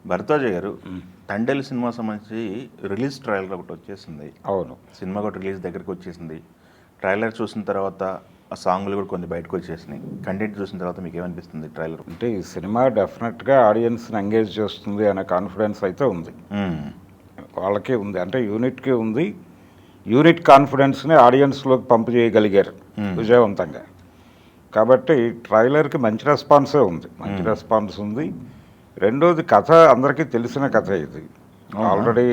భరద్వాజ గారు తండేల్ సినిమా సంబంధించి release trailer ఒకటి వచ్చేసింది. అవును. సినిమా కూడా రిలీజ్ దగ్గరికి వచ్చేసింది. ట్రైలర్ చూసిన తర్వాత ఆ సాంగ్లు కూడా కొన్ని బయటకు వచ్చేసినాయి. కంటెంట్ చూసిన తర్వాత మీకు ఏమనిపిస్తుంది ట్రైలర్? అంటే ఈ సినిమా డెఫినెట్గా ఆడియన్స్ని ఎంగేజ్ చేస్తుంది అనే కాన్ఫిడెన్స్ అయితే ఉంది. వాళ్ళకే ఉంది, అంటే యూనిట్కి ఉంది. యూనిట్ కాన్ఫిడెన్స్ని ఆడియన్స్లోకి పంపు చేయగలిగారు విజయవంతంగా. కాబట్టి ట్రైలర్కి మంచి రెస్పాన్సే ఉంది, మంచి రెస్పాన్స్ ఉంది. రెండోది కథ అందరికీ తెలిసిన కథ, ఇది ఆల్రెడీ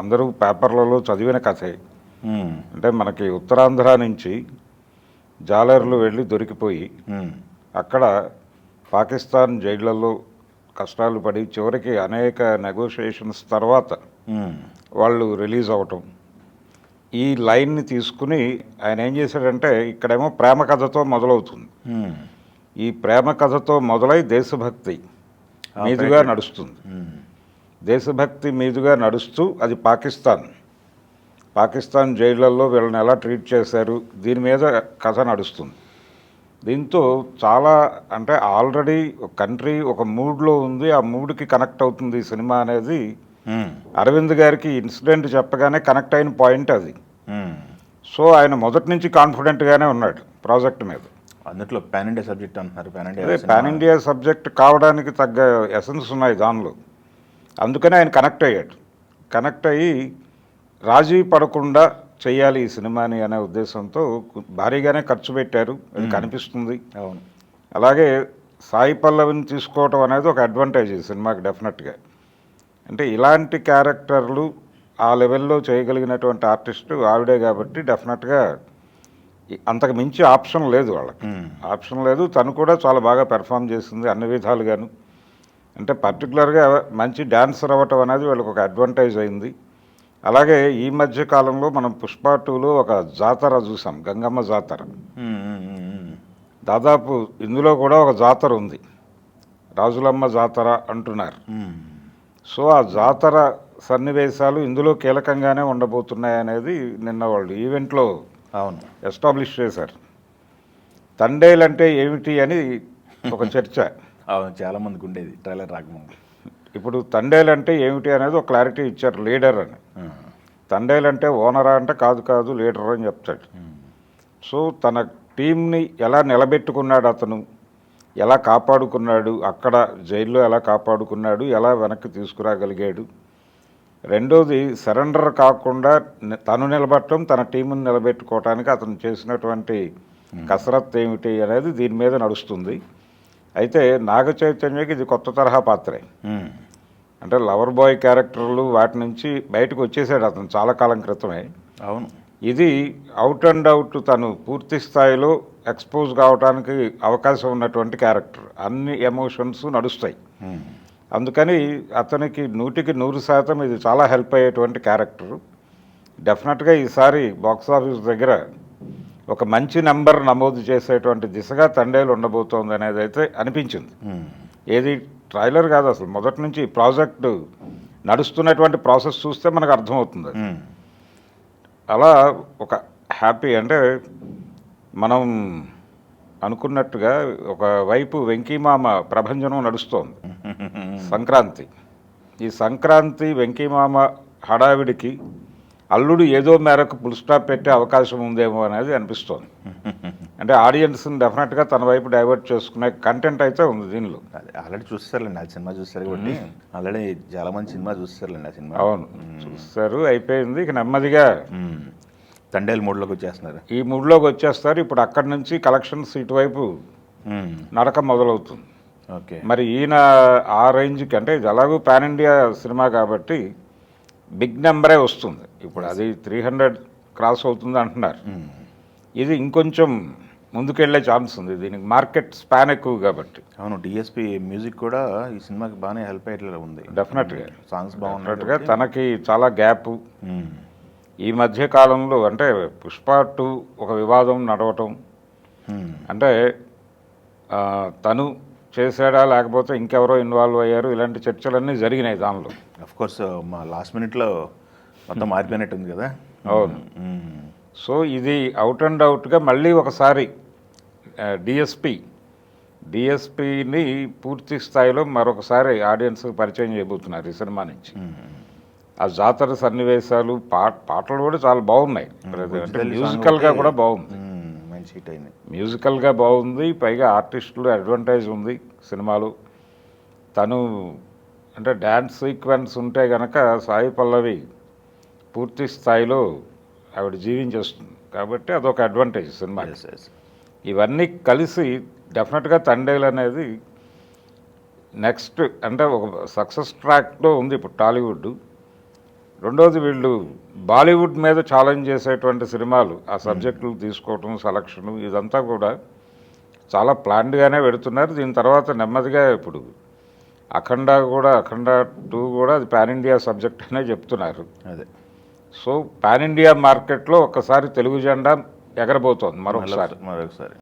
అందరూ పేపర్లలో చదివిన కథే. అంటే మనకి ఉత్తరాంధ్ర నుంచి జాలర్లు వెళ్ళి దొరికిపోయి అక్కడ పాకిస్తాన్ జైళ్లలో కష్టాలు పడి చివరికి అనేక నెగోషియేషన్స్ తర్వాత వాళ్ళు రిలీజ్ అవటం, ఈ లైన్ని తీసుకుని ఆయన ఏం చేశాడంటే, ఇక్కడేమో ప్రేమ కథతో మొదలవుతుంది. ఈ ప్రేమ కథతో మొదలై దేశభక్తి మీదుగా నడుస్తుంది. దేశభక్తి మీదుగా నడుస్తూ అది పాకిస్తాన్ జైళ్లలో వీళ్ళని ఎలా ట్రీట్ చేశారు, దీని మీద కథ నడుస్తుంది. దీంతో చాలా, అంటే ఆల్రెడీ కంట్రీ ఒక మూడ్లో ఉంది, ఆ మూడ్కి కనెక్ట్ అవుతుంది ఈ సినిమా అనేది అరవింద్ గారికి ఇన్సిడెంట్ చెప్పగానే కనెక్ట్ అయిన పాయింట్ అది. సో ఆయన మొదటి నుంచి కాన్ఫిడెంట్గానే ఉన్నాడు ప్రాజెక్ట్ మీద. అందులో పాన్ ఇండియా సబ్జెక్ట్ అంటున్నారు. పాన్ ఇండియా సబ్జెక్ట్ కావడానికి తగ్గ ఎసెన్స్ ఉన్నాయి దానిలో. అందుకనే ఆయన కనెక్ట్ అయ్యి రాజీ పడకుండా చెయ్యాలి ఈ సినిమాని అనే ఉద్దేశంతో భారీగానే ఖర్చు పెట్టారు, అది కనిపిస్తుంది. అవును. అలాగే సాయి పల్లవిని తీసుకోవటం అనేది ఒక అడ్వాంటేజ్ ఈ సినిమాకి డెఫినెట్గా. అంటే ఇలాంటి క్యారెక్టర్లు ఆ లెవెల్లో చేయగలిగినటువంటి ఆర్టిస్టు ఆవిడే కాబట్టి డెఫినెట్గా అంతకు మించి ఆప్షన్ లేదు వాళ్ళకి, ఆప్షన్ లేదు. తను కూడా చాలా బాగా పెర్ఫామ్ చేసింది అన్ని విధాలుగాను. అంటే పర్టికులర్గా మంచి డ్యాన్సర్ అవ్వటం అనేది వాళ్ళకి ఒక అడ్వాంటేజ్ అయింది. అలాగే ఈ మధ్య కాలంలో మనం పుష్ప 2లో ఒక జాతర చూసాం, గంగమ్మ జాతర. దాదాపు ఇందులో కూడా ఒక జాతర ఉంది, రాజులమ్మ జాతర అంటున్నారు. సో ఆ జాతర సన్నివేశాలు ఇందులో కీలకంగానే ఉండబోతున్నాయి అనేది నిన్న వాళ్ళు ఈవెంట్లో అవును ఎస్టాబ్లిష్ చేశారు. తండేల్ అంటే ఏమిటి అని ఒక చర్చ. అవును, చాలా మందికి ఉండేది ట్రైలర్ రాకముందు. ఇప్పుడు తండేల్ అంటే ఏమిటి అనేది ఒక క్లారిటీ ఇచ్చారు, లీడర్ అని. తండేల్ అంటే ఓనరా అంటే కాదు లీడర్ అని చెప్తాడు. సో తన టీంని ఎలా నిలబెట్టుకున్నాడు అతను, ఎలా కాపాడుకున్నాడు, అక్కడ జైల్లో ఎలా కాపాడుకున్నాడు, ఎలా వెనక్కి తీసుకురాగలిగాడు. రెండోది సరెండర్ కాకుండా తను నిలబడటం, తన టీంని నిలబెట్టుకోవటానికి అతను చేసినటువంటి కసరత్తు ఏమిటి అనేది దీని మీద నడుస్తుంది. అయితే నాగ చైతన్యకి ఇది కొత్త తరహా పాత్రే. అంటే లవర్ బాయ్ క్యారెక్టర్లు వాటి నుంచి బయటకు వచ్చేసాడు అతను చాలా కాలం క్రితమే. అవును. ఇది అవుట్ అండ్ అవుట్ తను పూర్తి స్థాయిలో ఎక్స్పోజ్ కావడానికి అవకాశం ఉన్నటువంటి క్యారెక్టర్. అన్ని ఎమోషన్స్ నడుస్తాయి. అందుకని అతనికి 100% ఇది చాలా హెల్ప్ అయ్యేటువంటి క్యారెక్టర్. డెఫినెట్గా ఈసారి బాక్సాఫీస్ దగ్గర ఒక మంచి నెంబర్ నమోదు చేసేటువంటి దిశగా తండేలు ఉండబోతోంది అనేది అయితే అనిపించింది. ఏది ట్రైలర్ కాదు, అసలు మొదటి నుంచి ప్రాజెక్టు నడుస్తున్నటువంటి ప్రాసెస్ చూస్తే మనకు అర్థమవుతుంది. అలా ఒక హ్యాపీ, అంటే మనం అనుకున్నట్టుగా ఒకవైపు వెంకీమామ ప్రభంజనం నడుస్తోంది. సంక్రాంతి, ఈ సంక్రాంతి వెంకీమామ హడావిడికి అల్లుడు ఏదో మేరకు ఫుల్ స్టాప్ పెట్టే అవకాశం ఉందేమో అనేది అనిపిస్తోంది. అంటే ఆడియన్స్ని డెఫినెట్గా తన వైపు డైవర్ట్ చేసుకునే కంటెంట్ అయితే ఉంది దీనిలో. ఆల్రెడీ చూస్తారులేండి, ఆ సినిమా చూస్తారు కాబట్టి ఆల్రెడీ చాలా మంది సినిమా చూస్తారులేండి ఆ సినిమా. అవును, చూస్తారు, అయిపోయింది. ఇక నెమ్మదిగా తండేల్ మూడ్లోకి వచ్చేస్తున్నారు. ఈ మూడ్లోకి వచ్చేస్తారు. ఇప్పుడు అక్కడి నుంచి కలెక్షన్స్ ఇటువైపు నడక మొదలవుతుంది. ఓకే. మరి ఈయన ఆ రేంజ్కి, అంటే ఇది ఎలాగో పాన్ ఇండియా సినిమా కాబట్టి బిగ్ నెంబరే వస్తుంది. ఇప్పుడు అది 300 క్రాస్ అవుతుంది అంటున్నారు. ఇది ఇంకొంచెం ముందుకెళ్లే ఛాన్స్ ఉంది, దీనికి మార్కెట్ స్పాన్ ఎక్కువ కాబట్టి. అవును, డిఎస్పి మ్యూజిక్ కూడా ఈ సినిమాకి బాగానే హెల్ప్ అయ్యేట్లా ఉంది. డెఫినెట్గా సాంగ్స్ బాగున్నట్టుగా తనకి చాలా గ్యాప్ ఈ మధ్య కాలంలో. అంటే పుష్ప 2 ఒక వివాదం నడవటం, అంటే తను చేశాడా లేకపోతే ఇంకెవరో ఇన్వాల్వ్ అయ్యారు, ఇలాంటి చర్చలన్నీ జరిగినాయి దానిలో. అఫ్కోర్స్ మా లాస్ట్ మినిట్లో మొత్తం మారిపోయినట్టు ఉంది కదా. అవును. సో ఇది అవుట్ అండ్ అవుట్గా మళ్ళీ ఒకసారి డిఎస్పి డిఎస్పిని పూర్తి స్థాయిలో మరొకసారి ఆడియన్స్కి పరిచయం చేయబోతున్నారు ఈ సినిమా నుంచి. ఆ జాతర సన్నివేశాలు పాటలు కూడా చాలా బాగున్నాయి. అంటే మ్యూజికల్గా కూడా బాగుంది, మంచి హిట్ అయింది. మ్యూజికల్గా బాగుంది, పైగా ఆర్టిస్టులు అడ్వాంటేజ్ ఉంది సినిమాలో. తను అంటే డ్యాన్స్ సీక్వెన్స్ ఉంటే కనుక సాయి పల్లవి పూర్తి స్థాయిలో ఆవిడ జీవించేస్తుంది కాబట్టి అదొక అడ్వాంటేజ్ సినిమా. ఇవన్నీ కలిసి డెఫినెట్గా తండేలు అనేది నెక్స్ట్ అంటే ఒక సక్సెస్ ట్రాక్లో ఉంది ఇప్పుడు టాలీవుడ్. రెండోది వీళ్ళు బాలీవుడ్ మీద ఛాలెంజ్ చేసేటువంటి సినిమాలు, ఆ సబ్జెక్టులు తీసుకోవటం, సెలక్షను, ఇదంతా కూడా చాలా ప్లాన్డ్గానే పెడుతున్నారు. దీని తర్వాత నెమ్మదిగా ఇప్పుడు అఖండ 2 కూడా అది పాన్ ఇండియా సబ్జెక్ట్ అనే చెప్తున్నారు. అదే. సో పాన్ ఇండియా మార్కెట్లో ఒక్కసారి తెలుగు జెండా ఎగరబోతోంది మరొకసారి.